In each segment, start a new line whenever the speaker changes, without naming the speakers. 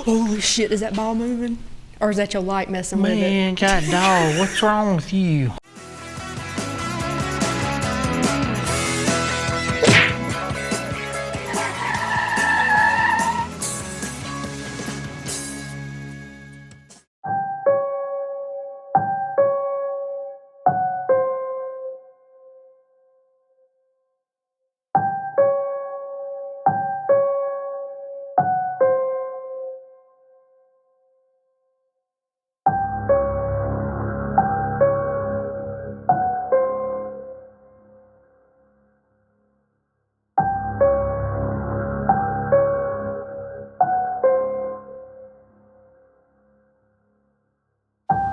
Holy shit, is that ball moving? Or is that your light messing with it?
Man, God dog, what's wrong with you?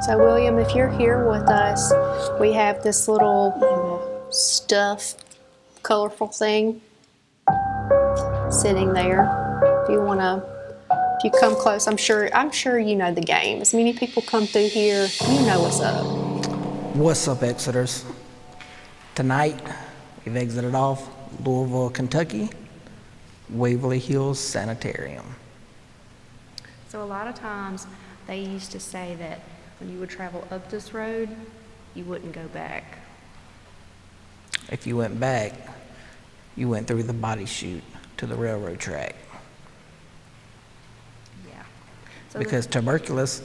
So William, if you're here with us, we have this little stuffed, colorful thing sitting there. If you come close, I'm sure you know the game. As many people come through here, you know what's up.
What's up, Exeters? Tonight, we've exited off Louisville, Kentucky, Waverly Hills Sanatorium.
So a lot of times they used to say that when you would travel up this road, you wouldn't go back.
If you went back, you went through the body chute to the railroad track.
Yeah. So
Because tuberculosis.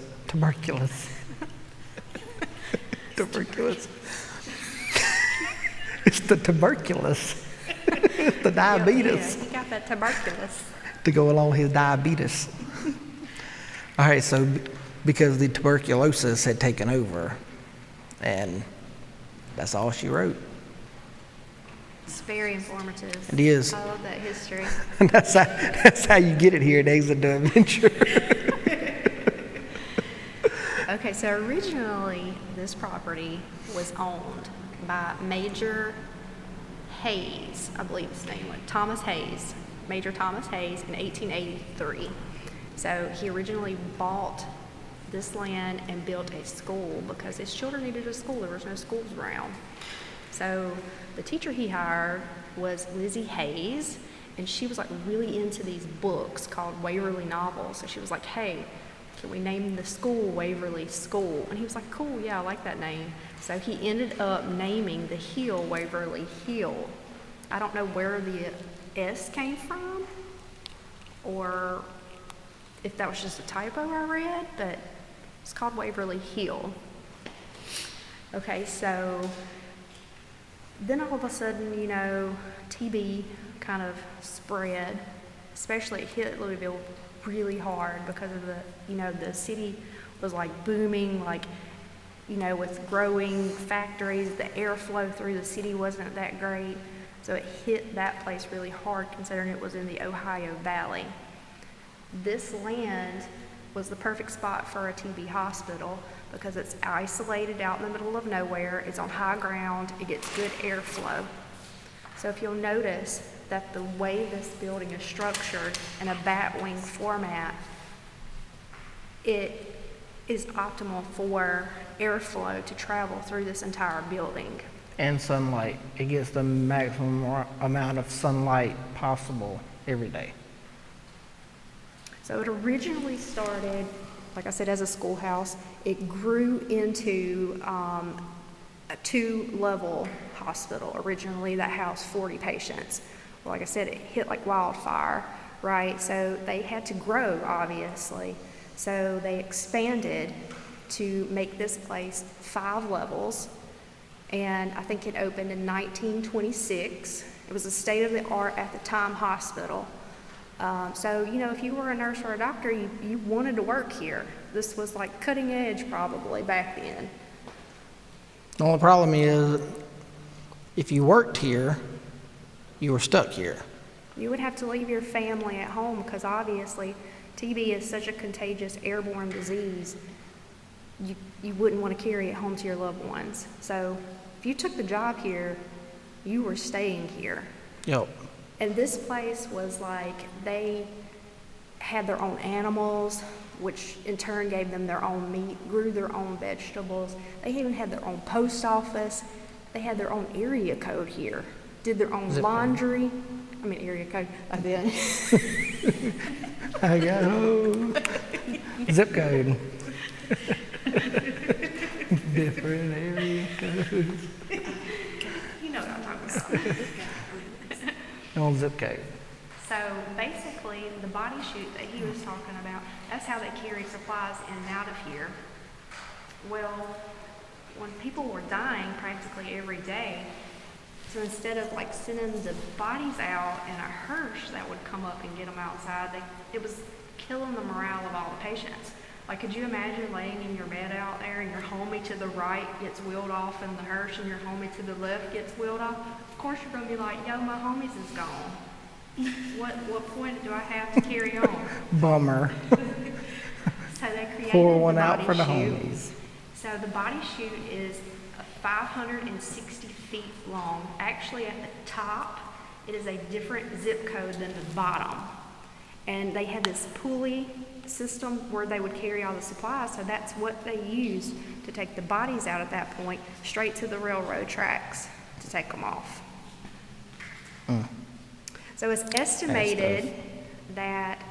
It's the tuberculosis. It's the diabetes.
Yeah, he got that tuberculosis.
To go along with his diabetes. All right, so because the tuberculosis had taken over, and that's all she wrote.
It's very informative.
It is.
I love that history.
And that's how you get it here at Exit to Adventure.
Okay, so originally this property was owned by Major Hayes, I believe his name was Thomas Hayes, Major Thomas Hayes in 1883. So he originally bought this land and built a school because his children needed a school. There was no schools around. So the teacher he hired was Lizzie Hayes, and she was like really into these books called Waverly novels. So she was like, hey, can we name the school Waverly School? And he was like, cool, yeah, I like that name. So he ended up naming the hill Waverly Hill. I don't know where the S came from or if that was just a typo I read, but it's called Waverly Hill. Okay, so then all of a sudden, TB kind of spread, especially it hit Louisville really hard because of the city was like booming, with growing factories, the airflow through the city wasn't that great. So it hit that place really hard considering it was in the Ohio Valley. This land was the perfect spot for a TB hospital because it's isolated out in the middle of nowhere, it's on high ground, it gets good airflow. So if you'll notice that the way this building is structured in a bat wing format, it is optimal for airflow to travel through this entire building.
And sunlight. It gets the maximum amount of sunlight possible every day.
So it originally started, like I said, as a schoolhouse. It grew into a 2-level hospital. Originally that housed 40 patients. Well, like I said, it hit like wildfire, right? So they had to grow, obviously. So they expanded to make this place 5 levels. And I think it opened in 1926. It was a state-of-the-art at the time hospital. So, if you were a nurse or a doctor, you wanted to work here. This was like cutting edge probably back then.
The only problem is, if you worked here, you were stuck here.
You would have to leave your family at home because obviously TB is such a contagious airborne disease. You wouldn't want to carry it home to your loved ones. So if you took the job here, you were staying here.
Yep.
And this place was like, they had their own animals, which in turn gave them their own meat, grew their own vegetables. They even had their own post office. They had their own area code here, did their own laundry. Area code, I did.
I got home. Zip code. Different area codes.
You know what I'm talking about.
On zip code.
So basically, the body chute that he was talking about, that's how they carry supplies in and out of here. Well, when people were dying practically every day, so instead of like sending the bodies out in a hearse that would come up and get them outside, it was killing the morale of all the patients. Like, could you imagine laying in your bed out there and your homie to the right gets wheeled off in the hearse and your homie to the left gets wheeled off? Of course you're gonna be like, yo, my homies is gone. What point do I have to carry on?
Bummer.
So they created
Pour one
the
out
body
for the
chute.
homies.
So the body chute is 560 feet long. Actually, at the top, it is a different zip code than the bottom. And they had this pulley system where they would carry all the supplies, so that's what they used to take the bodies out at that point, straight to the railroad tracks to take them off. So it's estimated that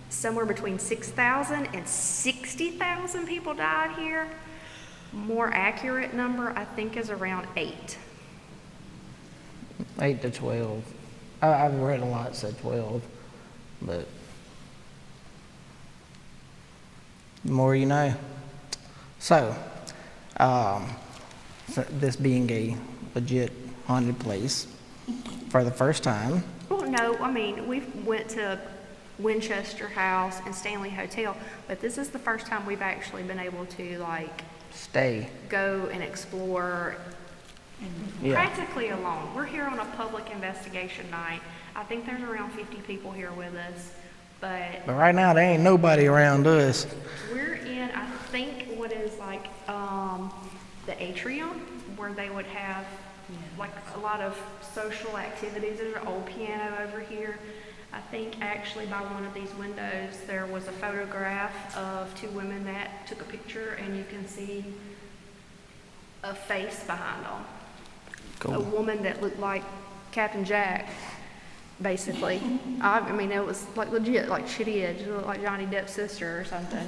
somewhere between 6,000 and 60,000 people died here. More accurate number, I think, is around 8.
8 to 12. I've read a lot that said 12, but the more you know. So, this being a legit haunted place for the first time.
Well, no, I mean, we've went to Winchester House and Stanley Hotel, but this is the first time we've actually been able to, like,
Stay.
go and explore
Yeah.
practically alone. We're here on a public investigation night. I think there's around 50 people here with us, but
But right now, there ain't nobody around us.
we're in, I think, what is like the atrium, where they would have like a lot of social activities. There's an old piano over here. I think actually by one of these windows there was a photograph of 2 women that took a picture, and you can see a face behind them.
Cool.
A woman that looked like Captain Jack, basically. I mean, it was like legit, like she did. She looked like Johnny Depp's sister or something.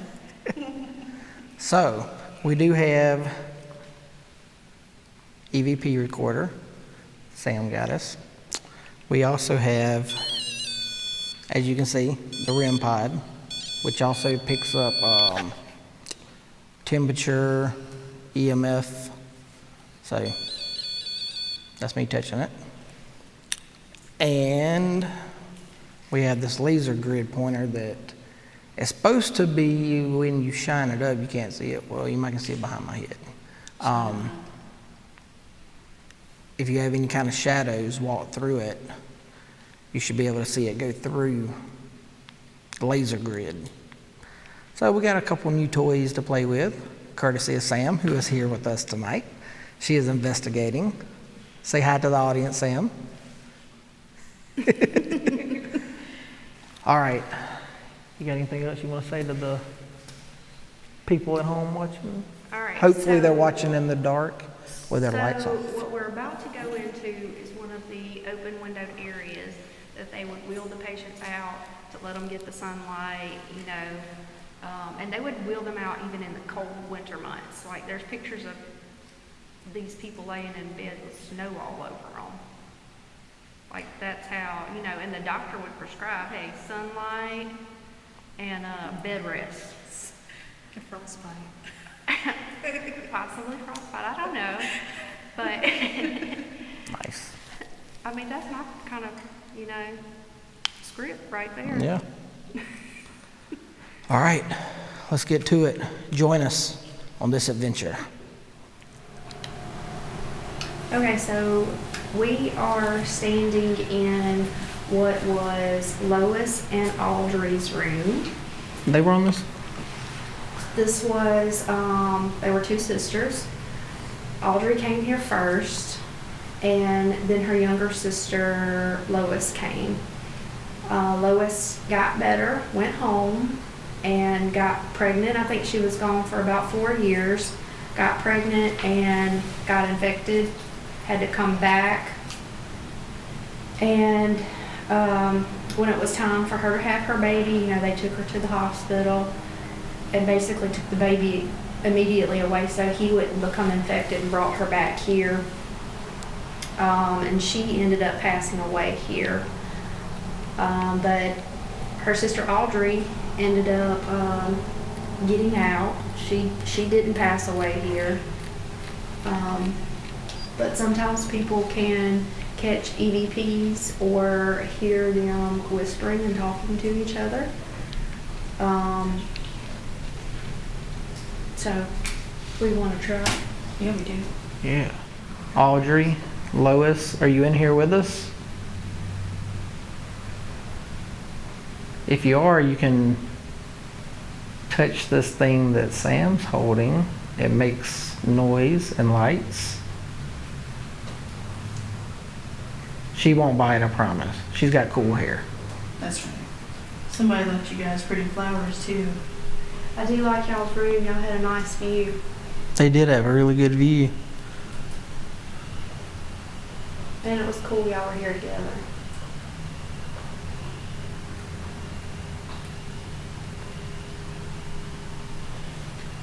So, we do have EVP recorder. Sam got us. We also have, as you can see, the REM pod, which also picks up temperature, EMF. So, that's me touching it. And we have this laser grid pointer that is supposed to be, when you shine it up, you can't see it. Well, you might can see it behind my head. If you have any kind of shadows walk through it, you should be able to see it go through the laser grid. So we got a couple new toys to play with, courtesy of Sam, who is here with us tonight. She is investigating. Say hi to the audience, Sam. All right. You got anything else you want to say to the people at home watching?
All right.
Hopefully
so-
they're watching in the dark with their lights
So
off.
what we're about to go into is one of the open windowed areas that they would wheel the patients out to let them get the sunlight, you know, and they would wheel them out even in the cold winter months. Like, there's pictures of these people laying in bed with snow all over them. Like, that's how, you know, and the doctor would prescribe, hey, sunlight and bed rest.
Frostbite.
Possibly frostbite, I don't know. But,
Nice.
I mean, that's my kind of, you know, script right there.
Yeah. All right, let's get to it. Join us on this adventure.
Okay, so we are standing in what was Lois and Audrey's room.
They were on this?
This was, they were 2 sisters. Audrey came here first, and then her younger sister, Lois, came. Lois got better, went home, and got pregnant. I think she was gone for about 4 years. Got pregnant and got infected, had to come back. And when it was time for her to have her baby, you know, they took her to the hospital and basically took the baby immediately away so he wouldn't become infected and brought her back here. And she ended up passing away here. But her sister Audrey ended up getting out. She didn't pass away here. But sometimes people can catch EVPs or hear them whispering and talking to each other. So we want to try.
Yeah, we do.
Yeah. Audrey, Lois, are you in here with us? If you are, you can touch this thing that Sam's holding. It makes noise and lights. She won't bite, I promise. She's got cool hair.
That's right. Somebody left you guys pretty flowers too.
I do like y'all's room. Y'all had a nice view.
They did have a really good view.
And it was cool y'all were here together.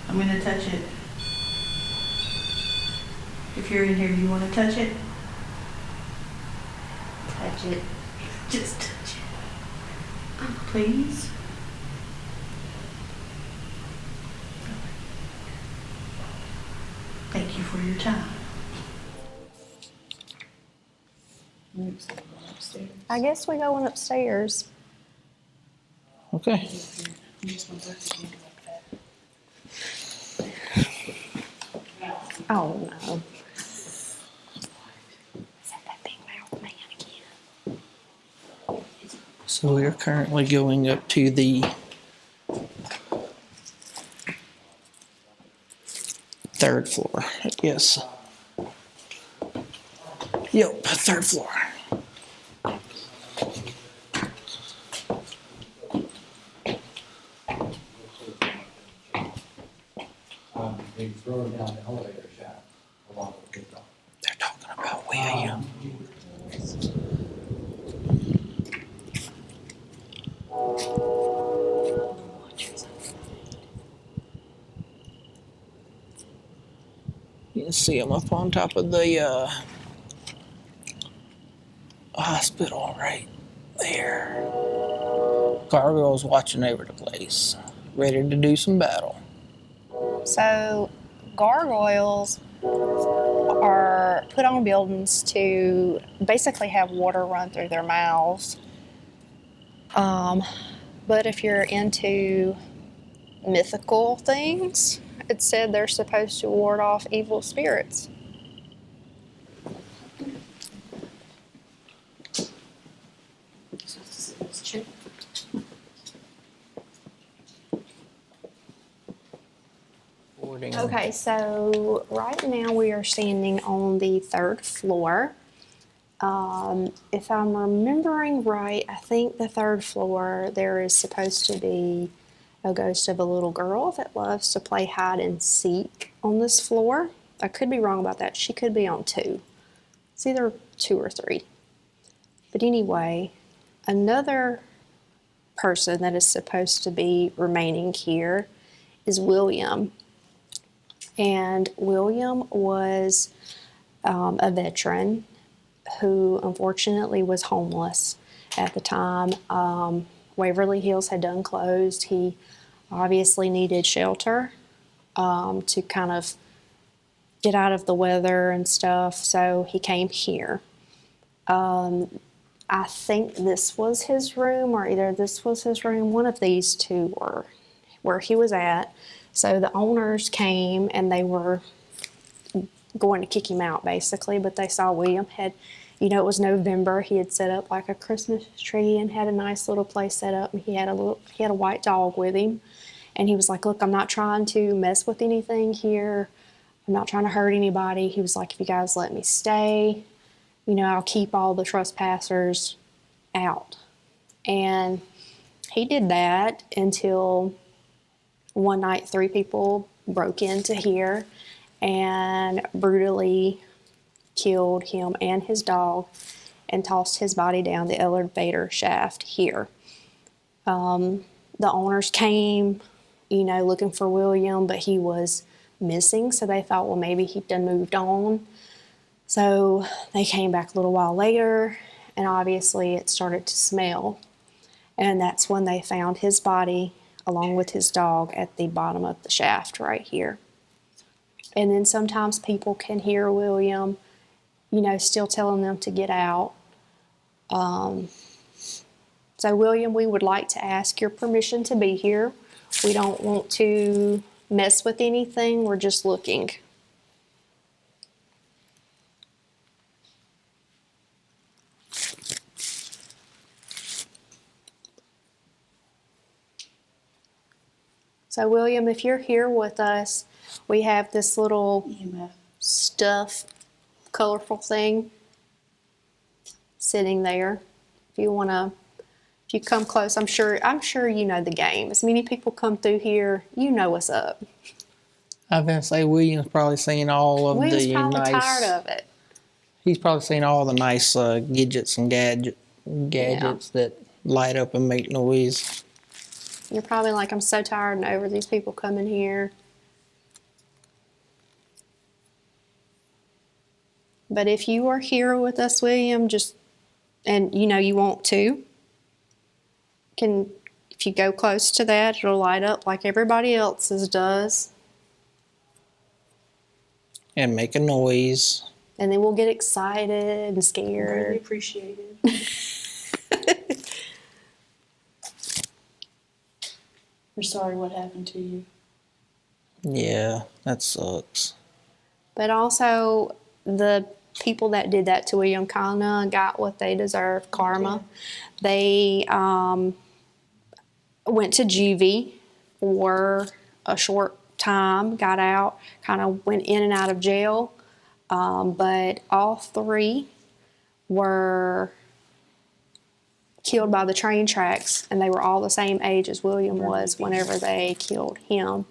I'm gonna touch it. If you're in here, you wanna touch it?
Touch it.
Just touch it. Please? Thank you for your time.
I guess we going upstairs.
Okay.
Oh no.
So we are currently going up to the third floor, I guess. Yep, third floor.
They throw it down the elevator shaft along with the dog.
They're talking about William. You can see him up on top of the hospital right there. Gargoyle's watching over the place, ready to do some battle.
So gargoyles are put on buildings to basically have water run through their mouths. But if you're into mythical things, it said they're supposed to ward off evil spirits. Okay, so right now we are standing on the third floor. If I'm remembering right, I think the third floor there is supposed to be a ghost of a little girl that loves to play hide and seek on this floor. I could be wrong about that. She could be on 2. It's either 2 or 3. But anyway, another person that is supposed to be remaining here is William. And William was a veteran who unfortunately was homeless at the time. Waverly Hills had done closed. He obviously needed shelter to kind of get out of the weather and stuff, so he came here. I think this was his room, or either this was his room. One of these two were where he was at. So the owners came and they were going to kick him out basically, but they saw William had, you know, it was November. He had set up like a Christmas tree and had a nice little place set up, and he had a white dog with him. And he was like, "Look, I'm not trying to mess with anything here. I'm not trying to hurt anybody." He was like, "If you guys let me stay, you know, I'll keep all the trespassers out." And he did that until one night 3 people broke into here and brutally killed him and his dog and tossed his body down the elevator shaft here. The owners came, looking for William, but he was missing, so they thought, well, maybe he'd done moved on. So they came back a little while later, and obviously it started to smell. And that's when they found his body along with his dog at the bottom of the shaft right here. And then sometimes people can hear William, still telling them to get out. So William, we would like to ask your permission to be here. We don't want to mess with anything. We're just looking. So William, if you're here with us, we have this little
EMF.
stuff, colorful thing sitting there. If you come close, I'm sure you know the game. As many people come through here, you know what's up.
I was gonna say William's probably seen all of
William's
the
probably
nice.
tired of it.
He's probably seen all the nice gadgets and gadgets that light up and make noise.
You're probably like, I'm so tired and over these people coming here. But if you are here with us, William, and you want to, if you go close to that, it'll light up like everybody else's does.
And make a noise.
And then we'll get excited and
Really
scared.
appreciated. We're sorry what happened to you.
Yeah, that sucks.
But also, the people that did that to William kind of got what they deserved, karma. They went to juvie for a short time, got out, kind of went in and out of jail. But all three were killed by the train tracks, and they were all the same age as William was whenever they killed him.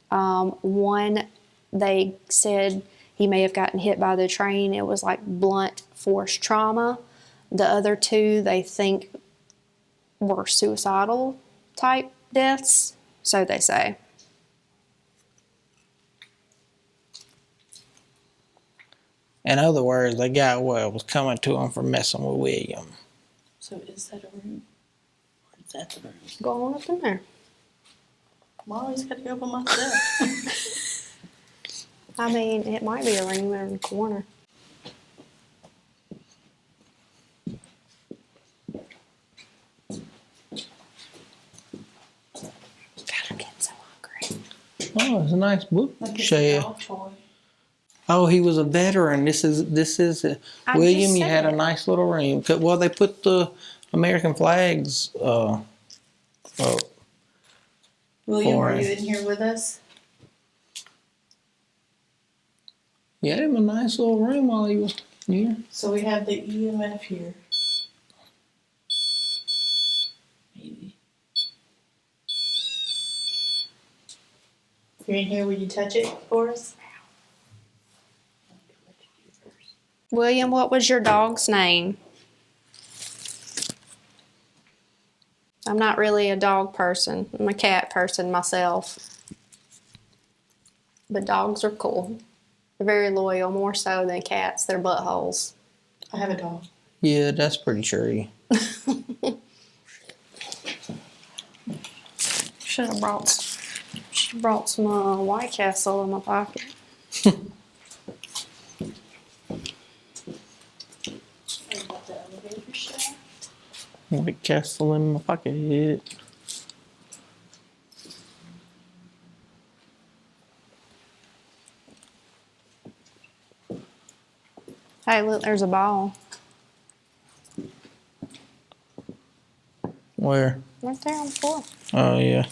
One, they said he may have gotten hit by the train. It was like blunt force trauma. The other two, they think, were suicidal type deaths, so they say.
In other words, they got what was coming to them for messing with William.
So is that a room? Or is that the room?
Go on up in there.
I'm always got to go by myself.
I mean, it might be a room there in the corner. God, I'm getting so hungry.
Oh, it's a nice
Like it's a
bookshelf.
dog toy.
Oh, he was a veteran. This is
I
William.
just
You had a
said.
nice little room. Well, they put the American flags.
William,
For
are you
us.
in here with us?
You had him a nice little room while he was here.
So we have the EMF here. Maybe. If you're in here, will you touch it for us?
William, what was your dog's name? I'm not really a dog person. I'm a cat person myself. But dogs are cool. They're very loyal, more so than cats. They're buttholes.
I have a dog.
Yeah, that's pretty true.
Should have brought some White Castle in my pocket.
About the elevator shaft.
White Castle in my pocket.
Hey, look, there's a ball.
Where?
Right there on the floor.
Oh yeah.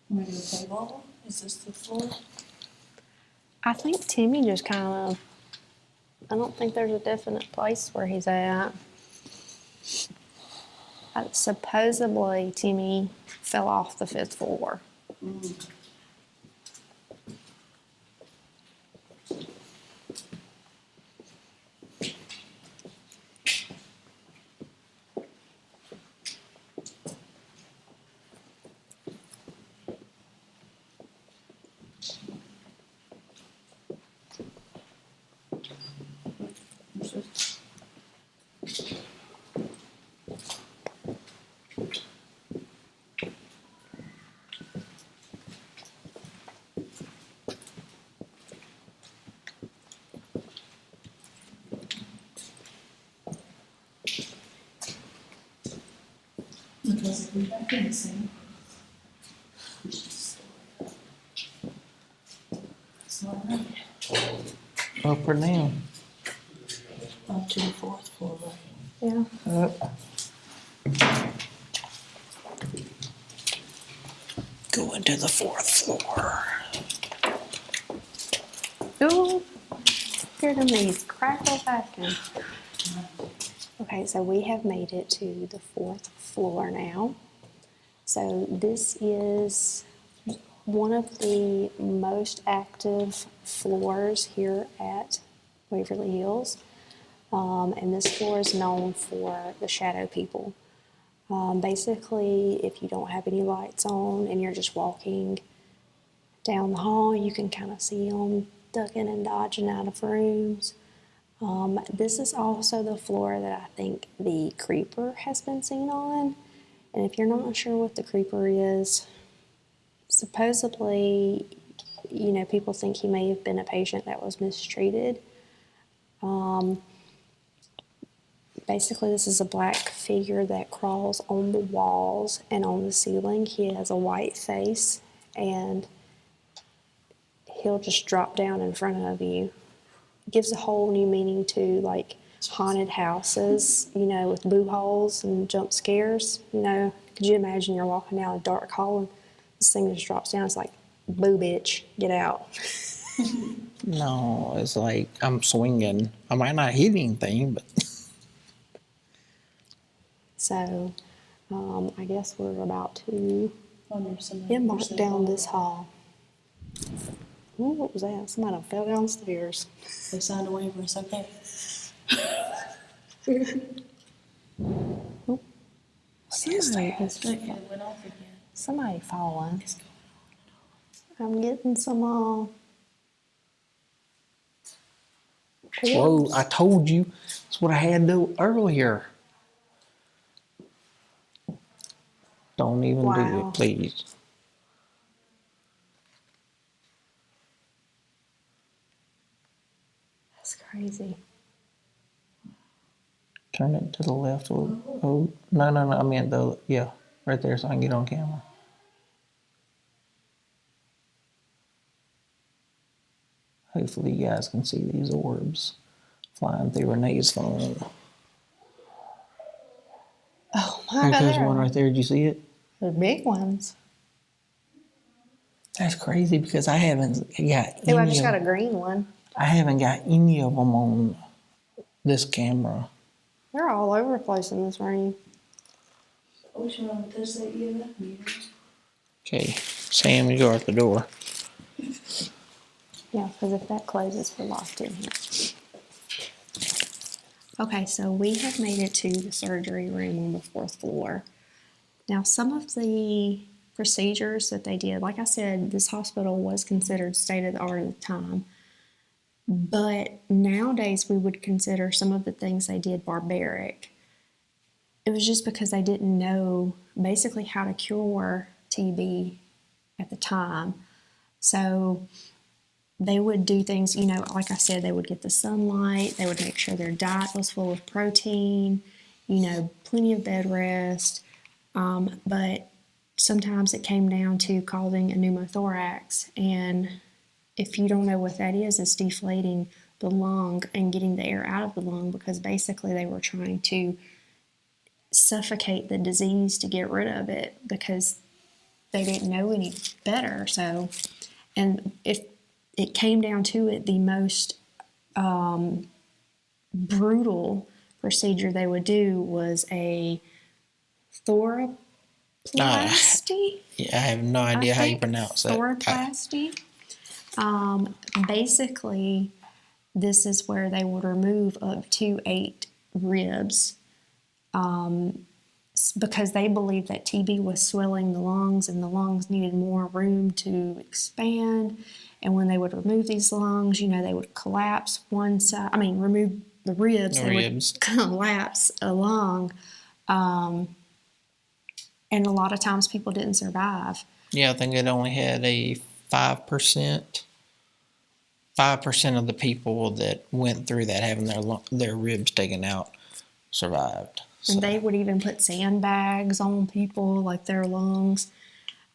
Want me to play ball? Is this the floor?
I think Timmy just kind of. I don't think there's a definite place where he's at. Supposedly, Timmy fell off the 5th floor.
tuberculosis. Because if we back in the same. It's not right.
Up or down?
Up to the fourth floor, right?
Yeah.
Up. Going to the fourth floor.
Ooh, hear them these crackle backing. Okay, so we have made it to the fourth floor now. So this is one of the most active floors here at Waverly Hills. And this floor is known for the shadow people. Basically, if you don't have any lights on and you're just walking down the hall, you can kind of see them ducking and dodging out of rooms. This is also the floor that I think the creeper has been seen on. And if you're not sure what the creeper is, supposedly, you know, people think he may have been a patient that was mistreated. Basically, this is a black figure that crawls on the walls and on the ceiling. He has a white face, and he'll just drop down in front of you. Gives a whole new meaning to like haunted houses, you know, with boo holes and jump scares. You know, could you imagine you're walking down a dark hall and this thing just drops down? It's like, boo, bitch, get out.
No, it's like I'm swinging. I might not hit anything, but
So, I guess we're about to
Wonder if somebody
embark
pushed that
down
ball.
this hall. Ooh, what was that? Somebody fell downstairs.
They signed a waiver, it's okay.
Somebody is
Look, it went off again.
somebody falling.
It's going
I'm getting some
whoa! I told you. That's what I had to do earlier. Don't even do
Wow.
it, please.
That's crazy.
Turn it to the left. Oh, no. I meant yeah, right there so I can get on camera. Hopefully you guys can see these orbs flying through Renee's phone.
Oh my God.
There's one right there. Did you see it?
The big ones.
That's crazy because I haven't got
Oh, I
any
just got a
of,
green one.
I haven't got any of them on this camera.
They're all over the place in this room.
I wish I would touch that EMF meter.
Okay, Sam, you go out the door.
Yeah, because if that closes, we're locked in here. Okay, so we have made it to the surgery room on the fourth floor. Now, some of the procedures that they did, like I said, this hospital was considered state of the art at the time. But nowadays, we would consider some of the things they did barbaric. It was just because they didn't know basically how to cure TB at the time. So they would do things, you know, like I said, they would get the sunlight, they would make sure their diet was full of protein, you know, plenty of bed rest. But sometimes it came down to causing a pneumothorax. And if you don't know what that is, it's deflating the lung and getting the air out of the lung because basically they were trying to suffocate the disease to get rid of it because they didn't know any better. So, and if it came down to it, the most brutal procedure they would do was a thoroplasty.
Yeah, I have no idea how you pronounce that.
Thoroplasty. Basically, this is where they would remove up to 8 ribs because they believed that TB was swelling the lungs and the lungs needed more room to expand. And when they would remove these lungs, you know, they would collapse one side, remove the ribs,
The
they
ribs.
would collapse along. And a lot of times people didn't survive.
Yeah, I think it only had a 5%. 5% of the people that went through that having their ribs taken out survived.
And they would even put sandbags on people, like their lungs.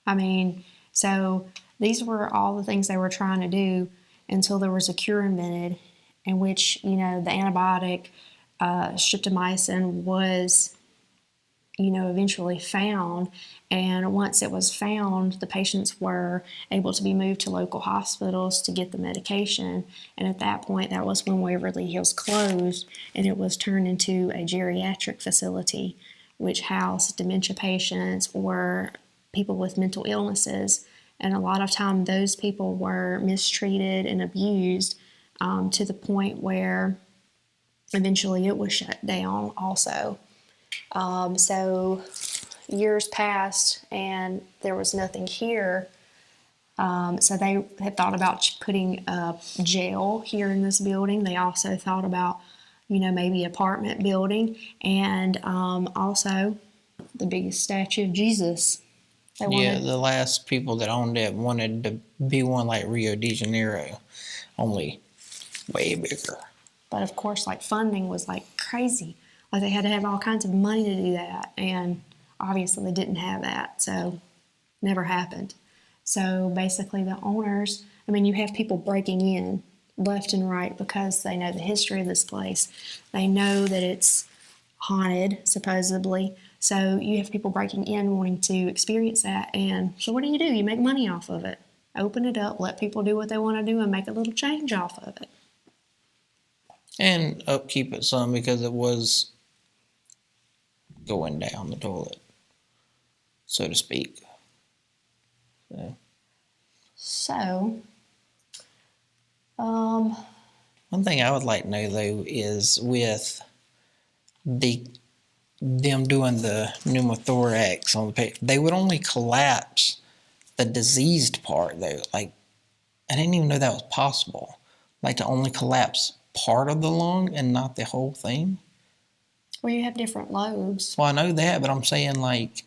I mean, so these were all the things they were trying to do until there was a cure invented, in which, you know, the antibiotic streptomycin was, you know, eventually found. And once it was found, the patients were able to be moved to local hospitals to get the medication. And at that point, that was when Waverly Hills closed and it was turned into a geriatric facility, which housed dementia patients or people with mental illnesses. And a lot of time, those people were mistreated and abused to the point where eventually it was shut down also. So years passed and there was nothing here. So they had thought about putting a jail here in this building. They also thought about, you know, maybe apartment building, and also the biggest statue of Jesus. They
Yeah,
wanted,
the last people that owned it wanted to be one like Rio de Janeiro, only way bigger.
but of course, like funding was like crazy. Like they had to have all kinds of money to do that, and obviously they didn't have that, so never happened. So basically, the owners, I mean, you have people breaking in left and right because they know the history of this place. They know that it's haunted, supposedly. So you have people breaking in wanting to experience that. And so what do? You make money off of it. Open it up, let people do what they want to do, and make a little change off of it.
And upkeep it some because it was going down the toilet, so to speak.
So,
One thing I would like to know though is with them doing the pneumothorax on the patient, they would only collapse the diseased part though. Like, I didn't even know that was possible. Like to only collapse part of the lung and not the whole thing.
well, you have different lobes.
Well, I know that, but I'm saying like,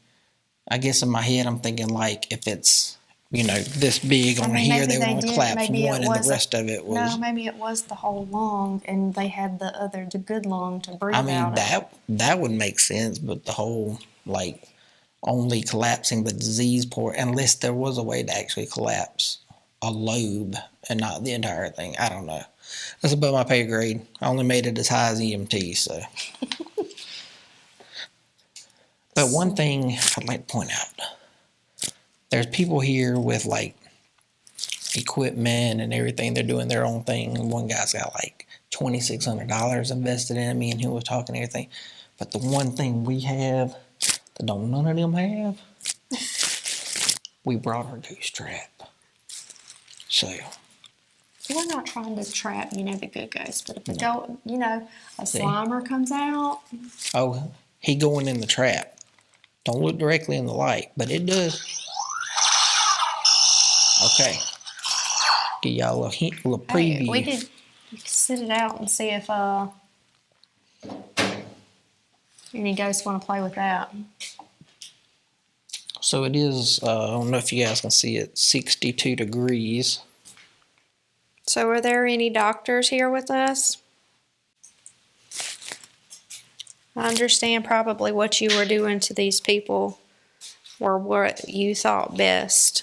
I guess in my head I'm thinking like if it's, you know, this big on here,
maybe
they would
they
only
did.
collapse
Maybe it
one and
was
the rest of it was.
No, maybe it was the whole lung, and they had the good lung to breathe
I mean,
out of.
that would make sense, but the whole like only collapsing the disease part, unless there was a way to actually collapse a lobe and not the entire thing. I don't know. That's above my pay grade. I only made it as high as EMT, so. But one thing I'd like to point out, there's people here with like equipment and everything. They're doing their own thing. And one guy's got like $2,600 invested in me, and he was talking everything. But the one thing we have that don't none of them have, we brought our goose trap. So
We're not trying to trap, you know, the good ghosts, but if a go, you know, a Slimer comes out,
oh, he going in the trap. Don't look directly in the light, but it does. Okay. Give y'all a little hint, a little preview.
hey, we could sit it out and see if any ghosts want to play with that.
So it is, I don't know if you guys can see it, 62 degrees.
So are there any doctors here with us? I understand probably what you were doing to these people were what you thought best.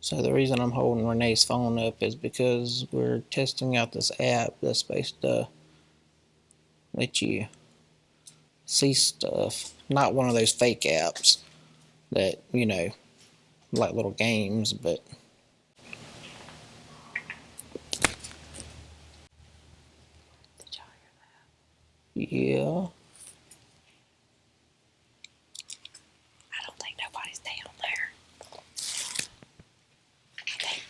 So the reason I'm holding Renee's phone up is because we're testing out this app that's supposed to let you see stuff. Not one of those fake apps that, you know, like little games, but
Did y'all hear that?
yeah.
I don't think nobody's down there. They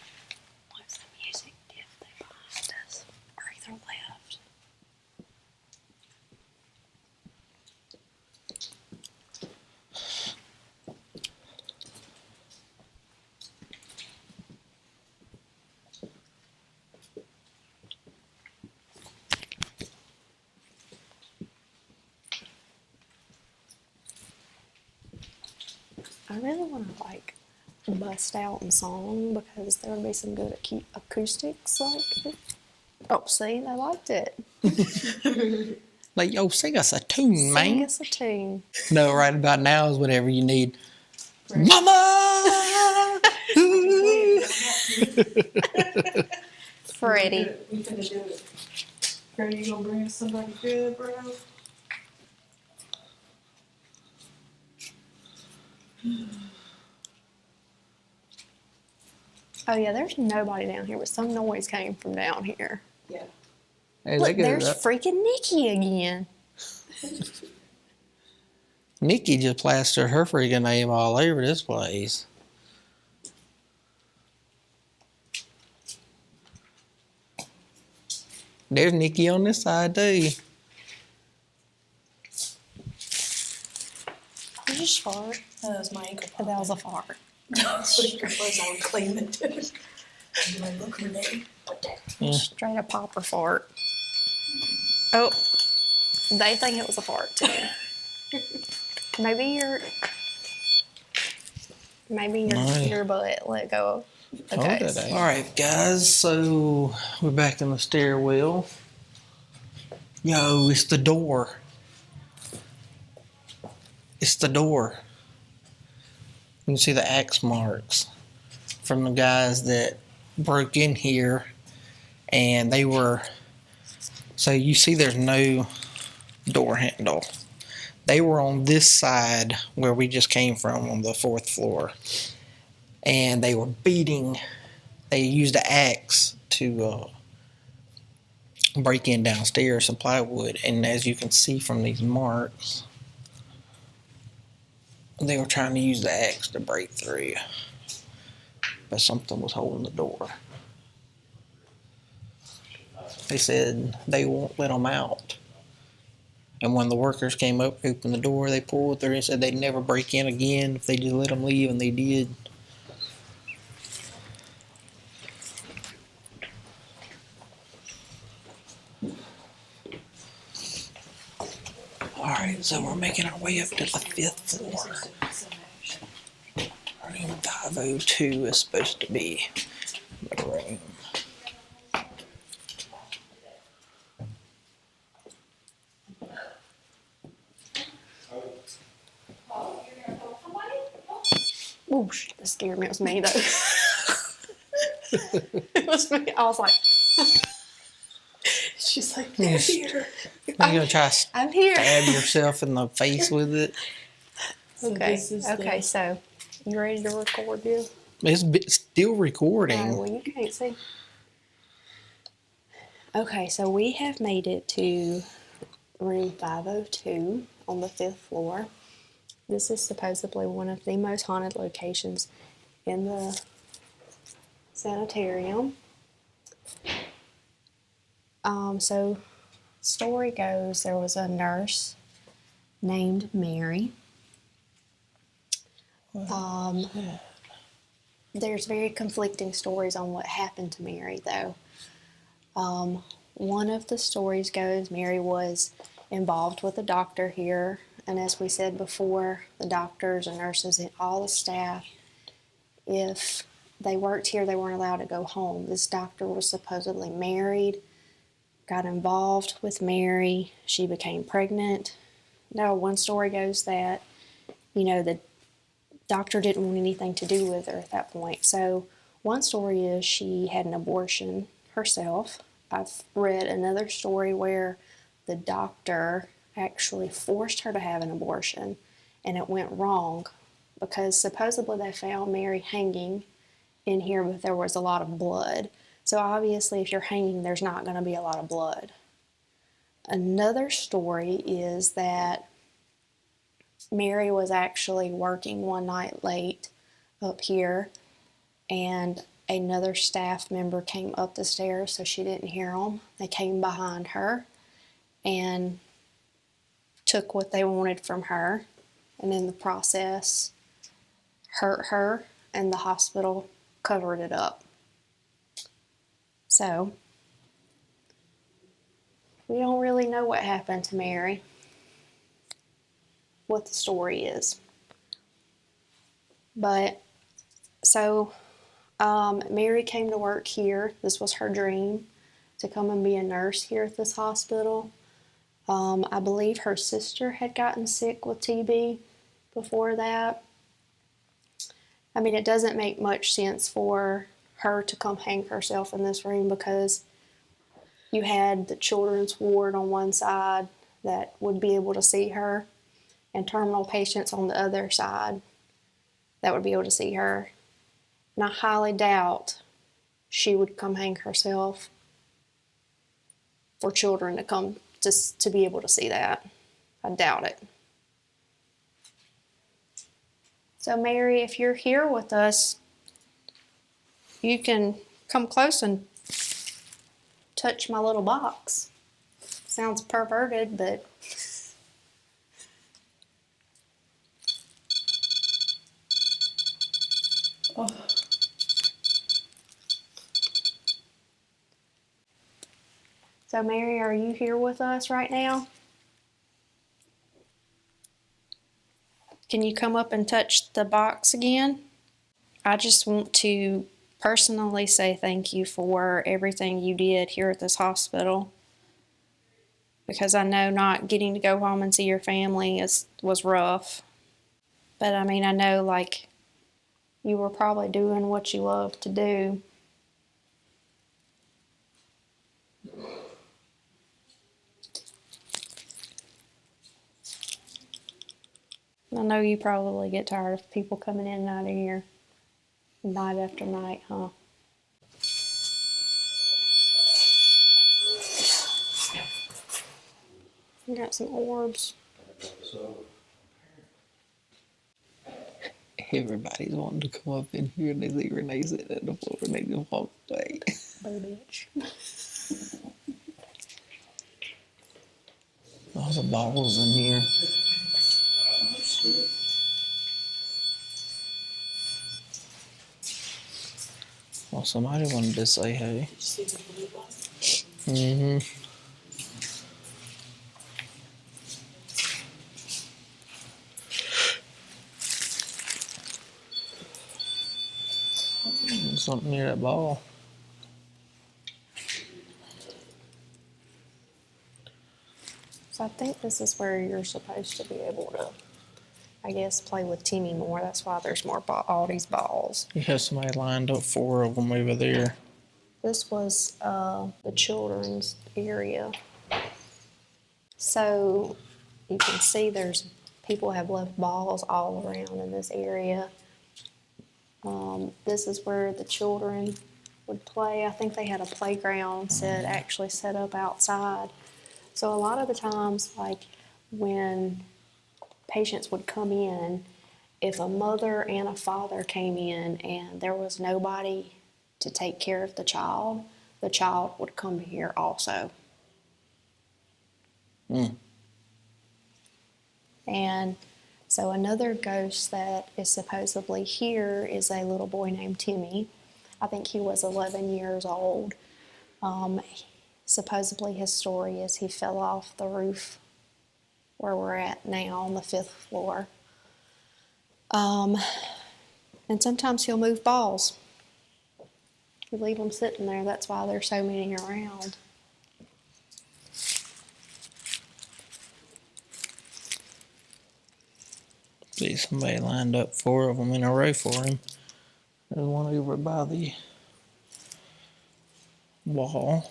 close the music if they behind us or either left.
I really want to like bust out in song because there would be some good acoustics. Like, oh, see, they liked it.
Like, yo, sing us a tune,
Sing
man.
us a tune.
No, right about now is whatever you need. Mama!
Freddie.
We finna do it. Girl, you gonna bring us somebody good, bro?
Oh yeah, there's nobody down here, but some noise came from down here.
Yeah.
Hey,
Look,
look at
there's
that.
freaking Nikki again.
Nikki just plastered her freaking name all over this place. There's Nikki on this side too.
I just fart.
That was my ankle pop.
That was a fart.
Put your clothes on, clean it. You're like, look, Renee.
Yeah.
Straight up popper fart. Oh, they think it was a fart too. Maybe
Aye.
your butt let go. Okay.
All right, guys. So we're back in the stairwell. Yo, it's the door. It's the door. You can see the axe marks from the guys that broke in here, and they were. So you see, there's no door handle. They were on this side where we just came from on the 4th floor. And they were beating, they used an axe to break in downstairs, some plywood. And as you can see from these marks, they were trying to use the axe to break through. But something was holding the door. They said they won't let them out. And when the workers came up, opened the door, they pulled through and said they'd never break in again if they just let them leave, and they did. Alright, so we're making our way up to the 5th floor. Room 502 is supposed to be the room.
Oh, shit, that scared me. It was me, though. It was me. I was like,
She's like, they're here.
You're gonna try to
I'm here.
stab yourself in the face with it.
So
Okay,
this is
okay, so you ready to record you?
It's still recording.
Well, you can't see. Okay, so we have made it to room 502 on the 5th floor. This is supposedly one of the most haunted locations in the sanitarium. So story goes there was a nurse named Mary. There's very conflicting stories on what happened to Mary, though. One of the stories goes Mary was involved with a doctor here, and as we said before, the doctors and nurses and all the staff, if they worked here, they weren't allowed to go home. This doctor was supposedly married, got involved with Mary, she became pregnant. Now, one story goes that, the doctor didn't want anything to do with her at that point. So one story is she had an abortion herself. I've read another story where the doctor actually forced her to have an abortion, and it went wrong because supposedly they found Mary hanging in here, but there was a lot of blood. So obviously if you're hanging, there's not going to be a lot of blood. Another story is that Mary was actually working one night late up here, and another staff member came up the stairs, so she didn't hear them. They came behind her and took what they wanted from her, and in the process hurt her, and the hospital covered it up. So we don't really know what happened to Mary, what the story is. But so Mary came to work here. This was her dream, to come and be a nurse here at this hospital. I believe her sister had gotten sick with TB before that. I mean, it doesn't make much sense for her to come hang herself in this room, because you had the children's ward on one side that would be able to see her, and terminal patients on the other side that would be able to see her. And I highly doubt she would come hang herself for children to come just to be able to see that. I doubt it. So Mary, if you're here with us, you can come close and touch my little box. Sounds perverted, but
Oh,
so Mary, are you here with us right now? Can you come up and touch the box again? I just want to personally say thank you for everything you did here at this hospital, because I know not getting to go home and see your family was rough. But I mean, I know like you were probably doing what you love to do. I know you probably get tired of people coming in and out of here night after night, huh? You got some orbs.
So,
Everybody's wanting to come up in here and they leave Renee sitting at the floor and they just walk away.
Oh, bitch.
Lots of balls in here. Well, somebody wanted to say hey.
see the blue one?
Mm-hmm. Something near that ball.
So I think this is where you're supposed to be able to, I guess, play with Timmy more. That's why there's more all these balls.
You have somebody lined up, 4 of them over there.
This was the children's area. So you can see there's people have left balls all around in this area. This is where the children would play. I think they had a playground actually set up outside. So a lot of the times, like when patients would come in, if a mother and a father came in and there was nobody to take care of the child would come here also. And so another ghost that is supposedly here is a little boy named Timmy. I think he was 11 years old. Supposedly his story is he fell off the roof where we're at now on the 5th floor. And sometimes he'll move balls. You leave them sitting there, that's why there's so many around.
See, somebody lined up 4 of them in a row for him. There's one over by the wall.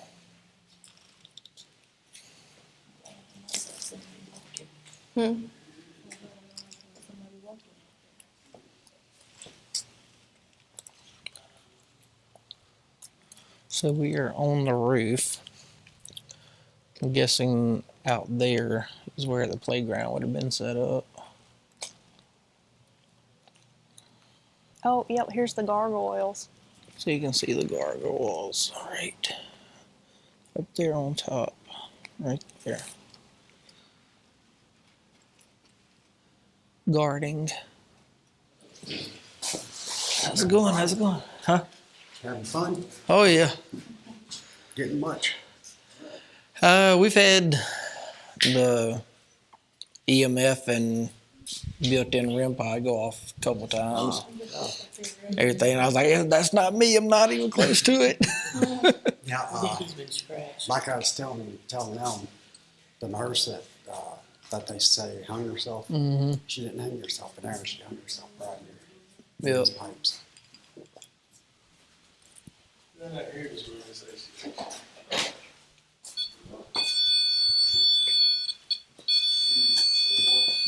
So we are on the roof. I'm guessing out there is where the playground would have been set up.
Oh, yep, here's the gargoyles.
So you can see the gargoyles right up there on top, right there. Guarding. How's it going? How's it going? Huh?
Having fun?
Oh yeah.
Getting much?
We've had the EMF and built-in REM pod go off a couple times. Everything. And I was like, yeah, that's not me. I'm not even close to it.
Yeah,
He's been scratched.
like I was telling them, the nurse that they say hung herself, she didn't hang herself in there, she hung herself right here.
Yep.
These pipes.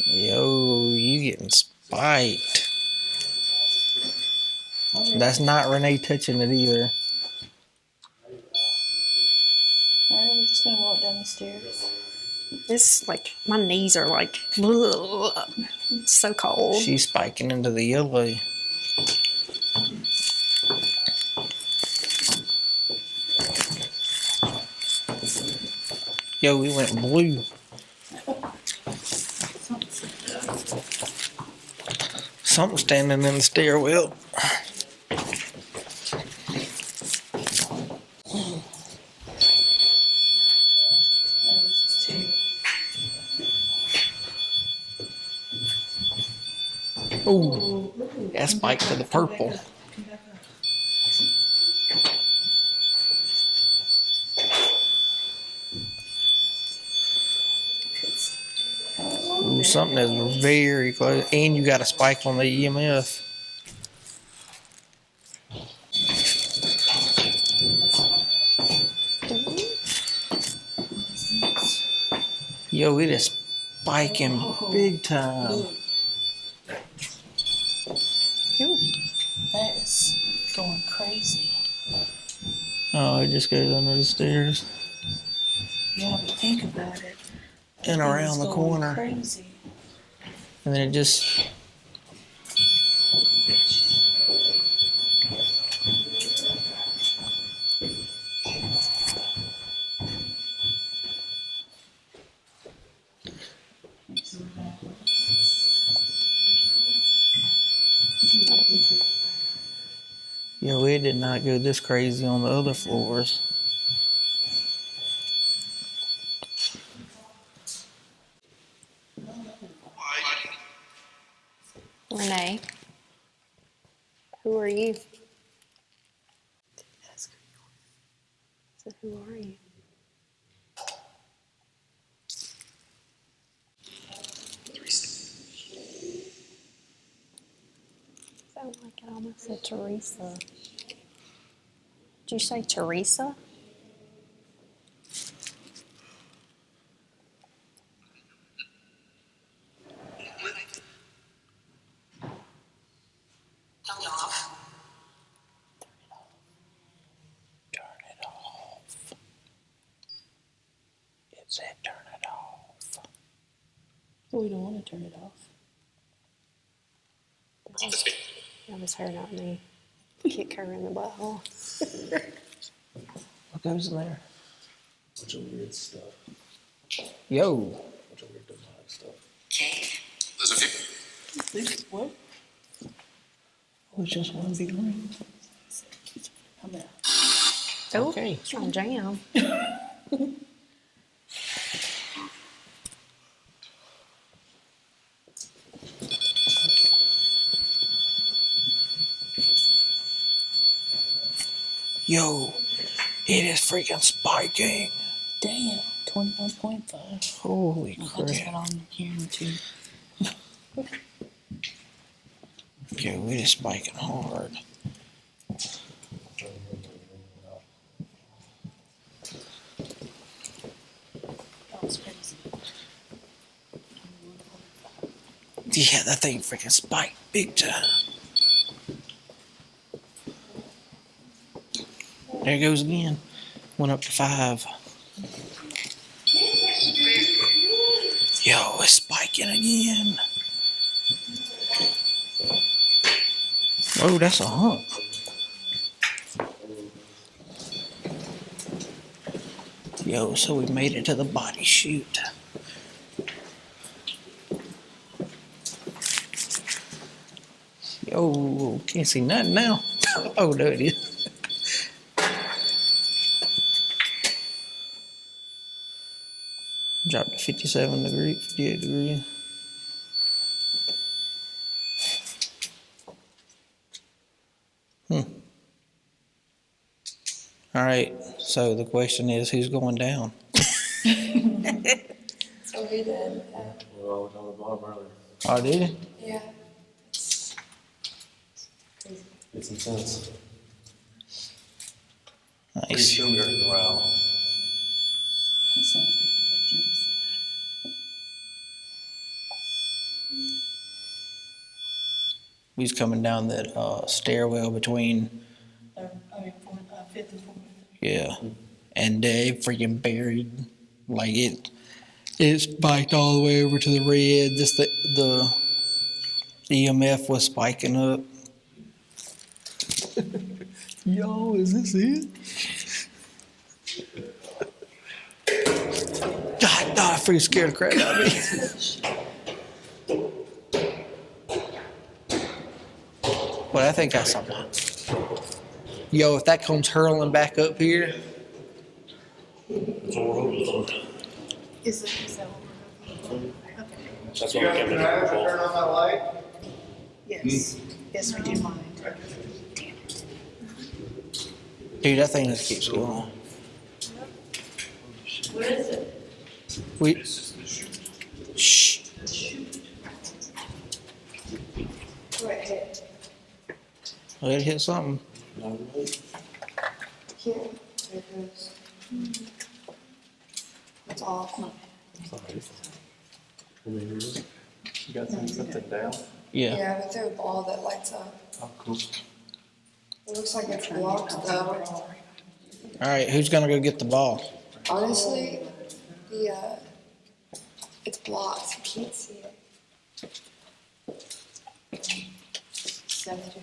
Yo, you getting spiked. That's not Renee touching it either.
Alright, we're just gonna walk down the stairs.
It's like my knees are like it's so cold.
She's spiking into the yellow. Yo, we went blue. Something standing in the stairwell.
Yeah, this is two.
Ooh, that spiked to the purple.
Come back up.
Ooh, something is very close. And you got a spike on the EMF. Yo, it is spiking big time.
Ooh.
That is going crazy.
Oh, it just goes under the stairs
Yeah, but think about it.
and around
It's
the
going
corner.
Crazy.
And then it just. Yo, it did not go this crazy on the other floors.
Renee, who are you? So who are you? Sound like it almost said Teresa. Did you say Teresa?
Turn it off. It said turn it off.
We don't want to turn it off.
That was her, not me. Kick her in the butthole.
What goes in there?
Bunch of weird stuff.
Yo.
Bunch of weird demonic stuff.
This what?
Oh, it's just one big ring.
I'm out.
Oh,
Okay.
it's on jam.
Yo, it is freaking spiking.
Damn, 21.5.
Holy
I just got
crap.
on the camera too.
Yo, it is spiking hard.
That was crazy.
Yeah, that thing freaking spiked big time. There it goes again. Went up to 5. Yo, it's spiking again. Oh, that's a hump. Yo, so we made it to the body chute. Yo, can't see nothing now. Oh, there it is. Dropped to 57 degrees, 58 degrees. All right, so the question is, who's going down?
So we did.
Well, I was on the bottom earlier.
Oh, did you?
Yeah.
It's intense. Pretty
Nice.
sure we heard the growl.
We was coming down that stairwell between,
Fifth and fourth.
yeah, and they freaking buried, like it spiked all the way over to the red. The EMF was spiking up. Yo, is this it? God, no, I freaking scared the crap out of me. Well, I think that's something. Yo, if that comes hurling back up here,
Is that what we're doing? Okay.
That's what we came to control.
Turn on that light?
Yes. Yes, we do mind.
dude, that thing just keeps going.
What is it?
We. Shh.
Go ahead.
Let it hit something.
Here. There it goes. It's off.
You got something down?
Yeah.
Yeah, we threw a ball that lights up.
Oh, cool.
It looks like it's blocked though.
All right, who's gonna go get the ball?
Honestly, it's blocked. You can't see it.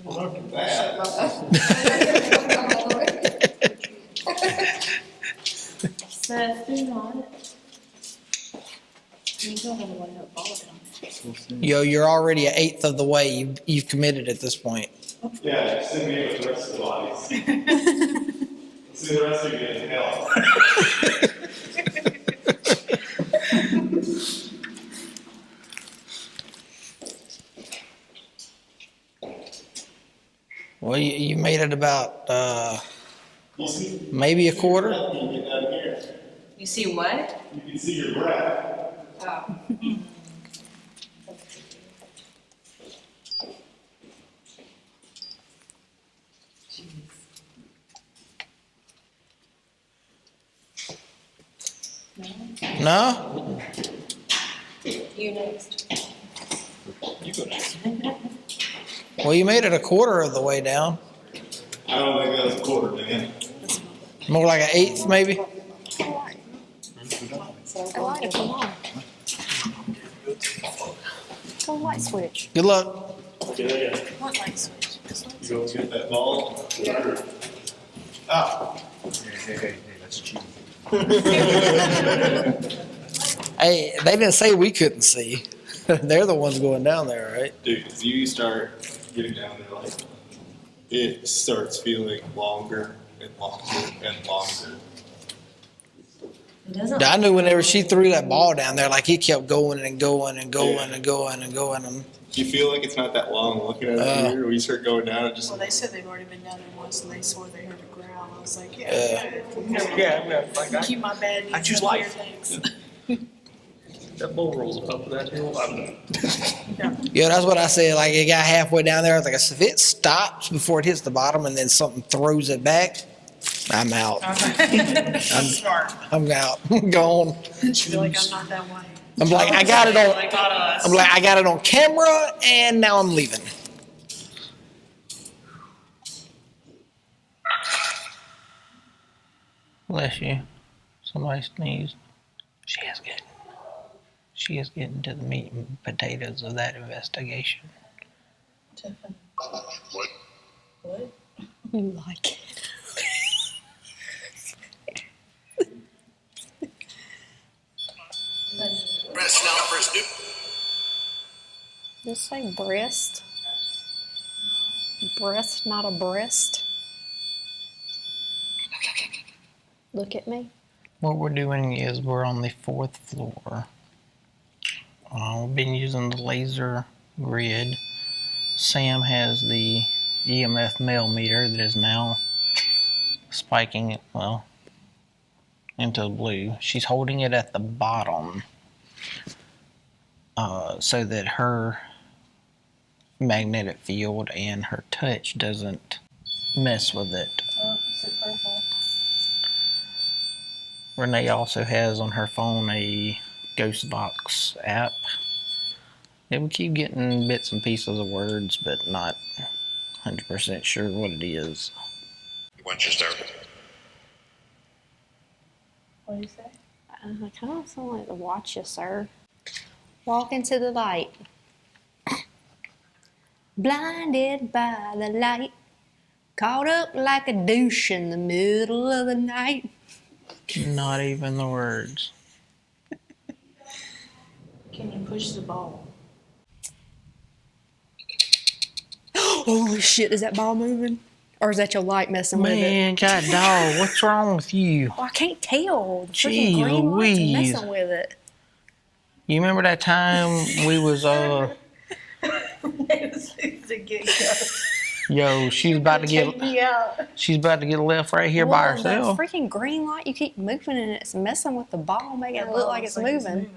Look at that.
Seth, do not. You don't have to let that ball down.
Yo, you're already an eighth of the way. You've committed at this point.
Yeah, send me with the rest of the bodies. Let's see the rest of you in hell.
Well, you made it about
You see,
maybe a quarter.
you get down here.
You see what?
You can see your breath.
Oh.
No?
You next.
You go next.
Well, you made it a quarter of the way down.
I don't think that was a quarter, man.
More like an eighth, maybe.
Go light, come on. Go light switch.
Good luck.
Okay,
What light switch? This one?
you go get that ball. Ah.
Hey, that's cheap.
Hey, they didn't say we couldn't see. They're the ones going down there, right?
Dude, if you start getting down there, like, it starts feeling longer and longer and longer.
It doesn't.
I knew whenever she threw that ball down there, like he kept going and going and going and going and going. And
Do you feel like it's not that long looking at it here? When you start going down, it just.
Well, they said they've already been down there once and they swore they heard a growl. I was like, yeah,
Yeah, like
keep my bad needs.
I choose
and weird
life.
things.
that bull rolls up that hill. I'm done.
yeah, that's what I said. Like it got halfway down there. I was like, if it stops before it hits the bottom and then something throws it back, I'm out.
Smart.
I'm out. I'm gone.
I feel like I'm not that way.
I'm like, I got it on.
Like on us.
I'm like, I got it on camera, and now I'm leaving. Bless you. Somebody sneezed. She is getting to the meat and potatoes of that investigation.
What?
You like it.
Press now, press new.
Just say breast. Breast, not a breast. Look at me.
What we're doing is we're on the 4th floor. We've been using the laser grid. Sam has the EMF millimeter that is now spiking it, well, into the blue. She's holding it at the bottom so that her magnetic field and her touch doesn't mess with it.
Oh, it's a purple.
Renee also has on her phone a Ghostbox app. And we keep getting bits and pieces of words, but not 100% sure what it is.
Once you start.
What do you say?
I kind of sound like to watch you, sir. Walk into the light. Blinded by the light. Caught up like a douche in the middle of the night.
Not even the words.
Can you push the ball?
Holy shit, is that ball moving? Or is that your light messing with it?
Man, God dog, what's wrong with you?
Oh, I can't tell. The
Gee
freaking green lights are
Louise.
messing with it.
You remember that time we was yo, she's about to get left right here by
Well,
herself.
that freaking green light, you keep moving and it's messing with the ball, making it look like it's moving.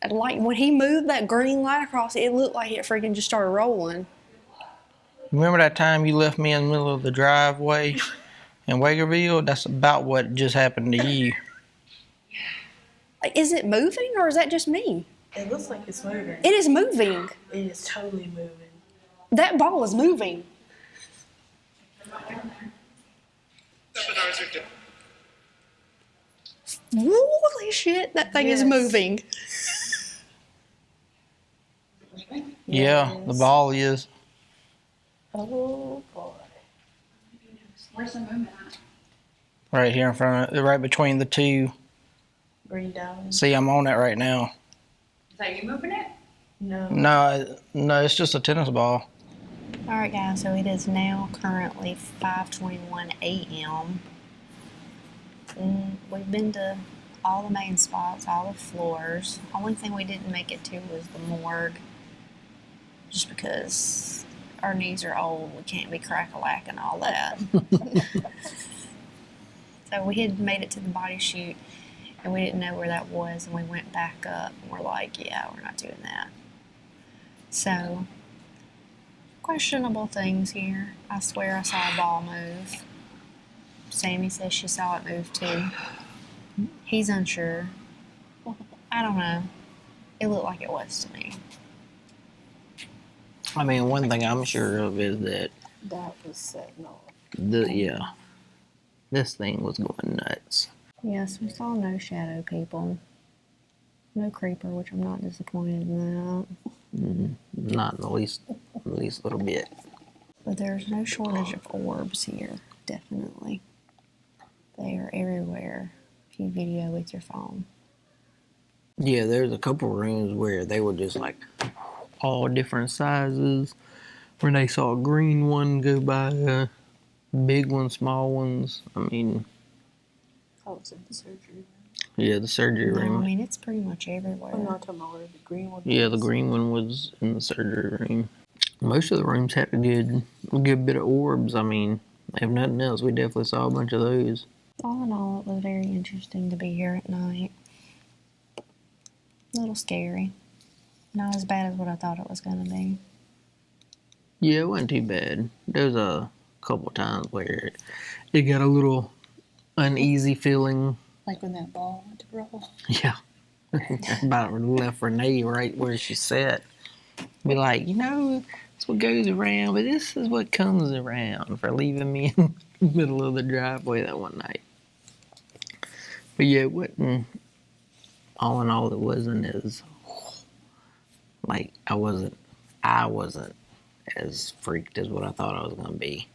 And like when he moved that green light across it looked like it freaking just started rolling.
Remember that time you left me in the middle of the driveway in Waverly? That's about what just happened to you.
Like, is it moving or is that just me?
It looks like it's moving.
It is moving.
It is totally moving.
That ball is moving. Holy shit, that thing is moving.
Yeah, the ball is.
Oh boy.
Where's the movement at?
Right here in front of it, right between the two.
Green down.
See, I'm on it right now.
Is that you moving it?
No.
No, it's just a tennis ball.
All right, guys, so it is now currently 5:21 a.m. We've been to all the main spots, all the floors. Only thing we didn't make it to was the morgue, just because our knees are old. We can't be crack-a-lacking all that. So we had made it to the body chute, and we didn't know where that was, and we went back up, and we're like, yeah, we're not doing that. So, questionable things here. I swear I saw a ball move. Sammy says she saw it move too. He's unsure. I don't know. It looked like it was to me.
I mean, one thing I'm sure of is that
That was setting off.
this thing was going nuts.
Yes, we saw no shadow people. No creeper, which I'm not disappointed in that.
Not in the least little bit.
But there's no shortage of orbs here, definitely. They are everywhere if you video with your phone.
Yeah, there's a couple rooms where they were just like all different sizes. Where they saw a green one go by, big ones, small ones. I mean,
Oh, it's in the surgery room.
yeah, the surgery
No, I
room.
mean, it's pretty much everywhere.
I'm not talking about where the green one
Yeah, the
is.
green one was in the surgery room. Most of the rooms had a good bit of orbs. I mean, if nothing else, we definitely saw a bunch of those.
All in all, it was very interesting to be here at night. A little scary. Not as bad as what I thought it was going to be.
Yeah, it wasn't too bad. There was a couple times where it got a little uneasy feeling.
Like when that ball went to roll.
Yeah. About left Renee right where she sat. Be like, it's what goes around, but this is what comes around for leaving me in the middle of the driveway that one night. But yeah, it wasn't, all in all, it wasn't as, like, I wasn't as freaked as what I thought I was going to be.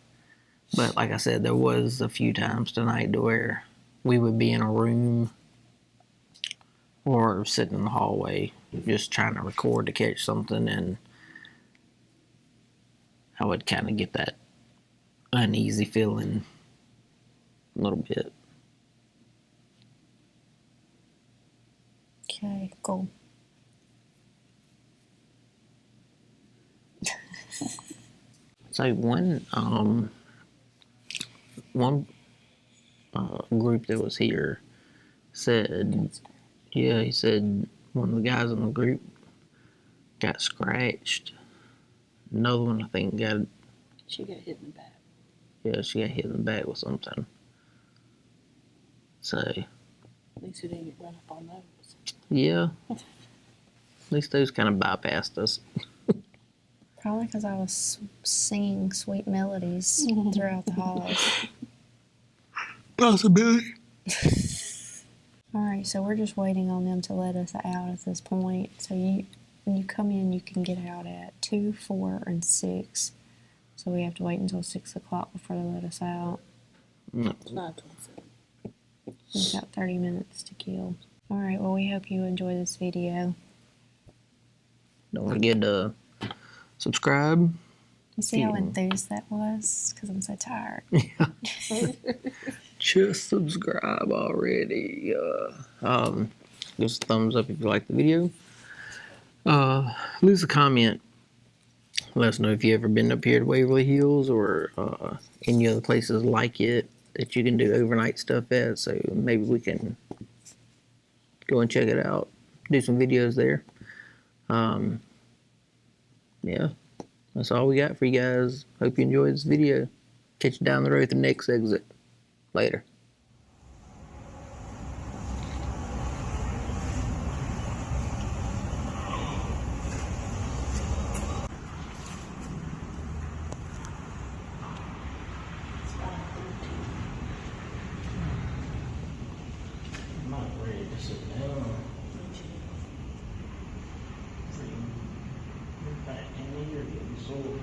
But like I said, there was a few times tonight to where we would be in a room or sitting in the hallway just trying to record to catch something, and I would kind of get that uneasy feeling a little bit.
Okay, cool.
So one group that was here said, yeah, he said one of the guys in the group got scratched. Another one, I think,
She got hit in the back.
yeah, she got hit in the back with something. So,
At least we didn't get run up on those.
yeah, at least those kind of bypassed us.
Probably because I was singing sweet melodies throughout the halls.
Possibility.
All right, so we're just waiting on them to let us out at this point. So when you come in, you can get out at 2, 4, and 6. So we have to wait until 6 o'clock before they let us out.
No.
It's not 27.
We've got 30 minutes to kill. All right, well, we hope you enjoy this video.
Don't forget to subscribe.
You see how
Yeah.
enthused that was? Because I'm so tired.
Just subscribe already. Give us a thumbs up if you like the video. Leave us a comment. Let us know if you ever been up here to Waverly Hills or any other places like it that you can do overnight stuff at. So maybe we can go and check it out. Do some videos there. Yeah, that's all we got for you guys. Hope you enjoyed this video. Catch you down the road at the next exit. Later. I'm not ready to sit down. Your back and you're getting sore.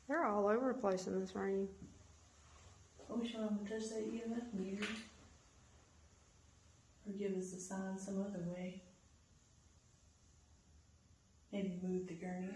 They're all over the place in this rain.
I wish I would touch that EMF meter. Or give us a sign some other way. Maybe move the gurney.